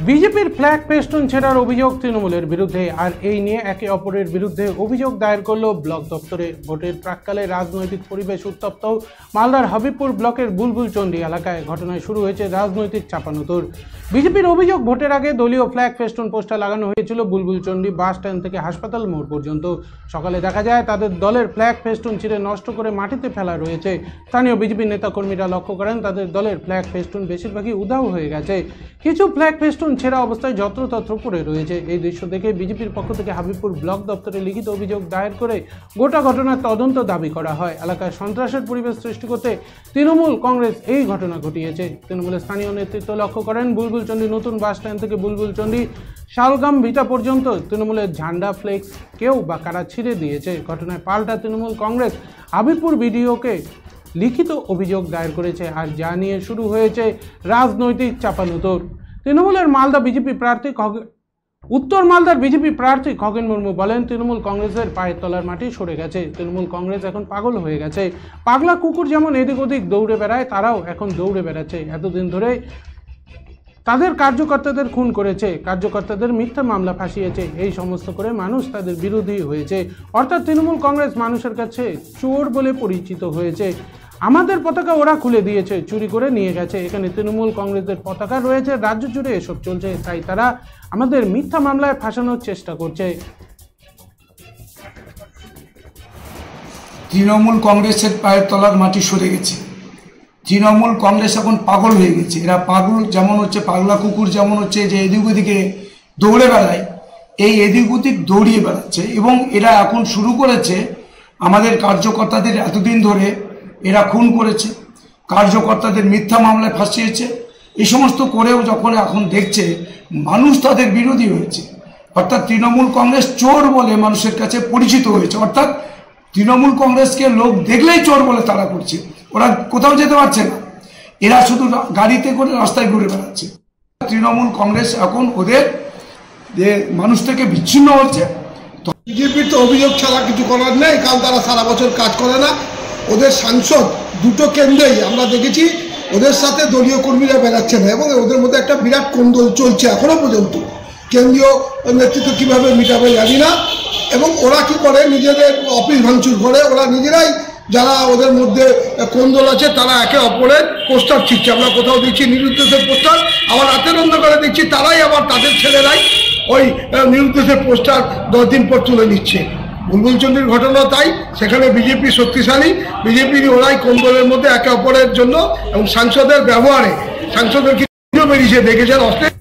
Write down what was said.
বিজেপির ফ্ল্যাগ পেস্টুন ছেড়ার অভিযোগ তৃণমূলের বিরুদ্ধে, আর এই নিয়ে একে অপরের বিরুদ্ধে অভিযোগ দায়ের করল ব্লক দপ্তরে। ভোটের প্রাক্কালে রাজনৈতিক পরিবেশ উত্তপ্ত মালদার হাবিবপুর ব্লকের বুলবুলচন্ডী এলাকায়। ঘটনায় শুরু হয়েছে রাজনৈতিক চাপানুতোর। বিজেপির অভিযোগ, ভোটের আগে দলীয় ফ্ল্যাগ পেস্টুন পোস্টার লাগানো হয়েছিল বুলবুলচন্ডী বাস স্ট্যান্ড থেকে হাসপাতাল মোড় পর্যন্ত। সকালে দেখা যায় তাদের দলের ফ্ল্যাগ পেস্টুন ছিঁড়ে নষ্ট করে মাটিতে ফেলা রয়েছে। স্থানীয় বিজেপি নেতাকর্মীরা লক্ষ্য করেন তাদের দলের ফ্ল্যাগ পেস্টুন বেশিরভাগই উধাও হয়ে গেছে। কিছু ফ্ল্যাগ পেস্টুন ছেঁড়া অবস্থায় যত্রতত্র পড়ে রয়েছে। এই দৃশ্য দেখে বিজেপির পক্ষ থেকে হাবিবপুর ব্লক দপ্তরে লিখিত অভিযোগ দায়ের করে গোটা ঘটনার তদন্ত দাবি করা হয়। এলাকায় সন্ত্রাসের পরিবেশ সৃষ্টি করতে তৃণমূল কংগ্রেস এই ঘটনা ঘটিয়েছে। তৃণমূলের স্থানীয় নেতৃত্ব লক্ষ্য করেন বুলবুলচন্ডী নতুন বাস স্ট্যান্ড থেকে বুলবুলচন্ডী শালগাম ভিটা পর্যন্ত তৃণমূলের ঝান্ডা ফ্লেক্স কেউ বা কারা ছিঁড়ে দিয়েছে। ঘটনায় পাল্টা তৃণমূল কংগ্রেস হাবিবপুর বিডিওকে লিখিত অভিযোগ দায়ের করেছে, আর যা নিয়ে শুরু হয়েছে রাজনৈতিক চাপানুতোর। তৃণমূলের মালদা বিজেপি প্রার্থী উত্তর মালদার বিজেপি প্রার্থী খগেন মুর্মু বলেন, তৃণমূল কংগ্রেসের পায়ের তলার মাটি সরে গেছে। তৃণমূল কংগ্রেস এখন পাগল হয়ে গেছে। পাগলা কুকুর যেমন এদিক ওদিক দৌড়ে বেড়ায়, তারাও এখন দৌড়ে বেড়াচ্ছে। এতদিন ধরে তাদের কার্যকর্তাদের খুন করেছে, কার্যকর্তাদের মিথ্যা মামলা ফাঁসিয়েছে, এই সমস্ত করে মানুষ তাদের বিরোধী হয়েছে। অর্থাৎ তৃণমূল কংগ্রেস মানুষের কাছে চোর বলে পরিচিত হয়েছে। আমাদের পতাকা ওরা খুলে দিয়েছে, চুরি করে নিয়ে গেছে। এখানে তৃণমূল কংগ্রেসের পতাকা রয়েছে, রাজ্য জুড়ে এসব চলছে, তাই তারা আমাদের মিথ্যা মামলায় ফাঁসানোর চেষ্টা করছে। তৃণমূল কংগ্রেসের পায়ের তলার মাটি সরে গেছে। তৃণমূল কংগ্রেস এখন পাগল হয়ে গেছে। এরা পাগল যেমন হচ্ছে, পাগলা কুকুর যেমন হচ্ছে যে এদিক ওদিকে দৌড়ে বেড়ায়, এই এদিক ওদিক দৌড়িয়ে বেড়াচ্ছে। এবং এরা এখন শুরু করেছে আমাদের কার্যকর্তাদের এতদিন ধরে এরা খুন করেছে, কার্যকর্তাদের মিথ্যা মামলায় ফাঁসিয়েছে। এই সমস্ত করেও যখন এখন দেখছে মানুষ তাদের বিরোধী হয়েছে, অর্থাৎ তৃণমূল কংগ্রেস চোর বলে মানুষের কাছে পরিচিত হয়েছে। অর্থাৎ তৃণমূল কংগ্রেসকে লোক দেখলেই চোর বলে তারা করছে। ওরা কোথাও যেতে পারছে না, এরা শুধু গাড়িতে করে রাস্তায় ঘুরে বেড়াচ্ছে। তৃণমূল কংগ্রেস এখন ওদের যে মানুষ থেকে বিচ্ছিন্ন হচ্ছে। বিজেপির তো অভিযোগ ছাড়া কিছু করার নেই, কারণ তারা সারা বছর কাজ করে না। ওদের সাংসদ দুটো কেন্দ্রেই আমরা দেখেছি ওদের সাথে দলীয় কর্মীরা বেড়াচ্ছে না, এবং ওদের মধ্যে একটা বিরাট কোন্দল চলছে এখনো পর্যন্ত। কেন্দ্রীয় নেতৃত্ব কীভাবে মিটাবে জানি না, এবং ওরা কি করে নিজেদের অফিস ভাঙচুর করে। ওরা নিজেরাই, যারা ওদের মধ্যে কোন্দল আছে, তারা একে অপরের পোস্টার ছিটছে। আমরা কোথাও দেখছি নিরুদ্দেশের পোস্টার, আবার রাতের অন্ধকারে দেখছি তারাই আবার তাদের ছেলেরাই ওই নিরুদ্দেশের পোস্টার 10 দিন পর তুলে নিচ্ছে। বুলবুলচন্ডীর ঘটনা তাই, সেখানে বিজেপি শক্তিশালী, বিজেপির ওরাই কোন্দলের মধ্যে একে অপরের জন্য এবং সাংসদের ব্যবহারে, সাংসদের কি বেরিয়েছে দেখেছেন অস্ট্রেলিয়া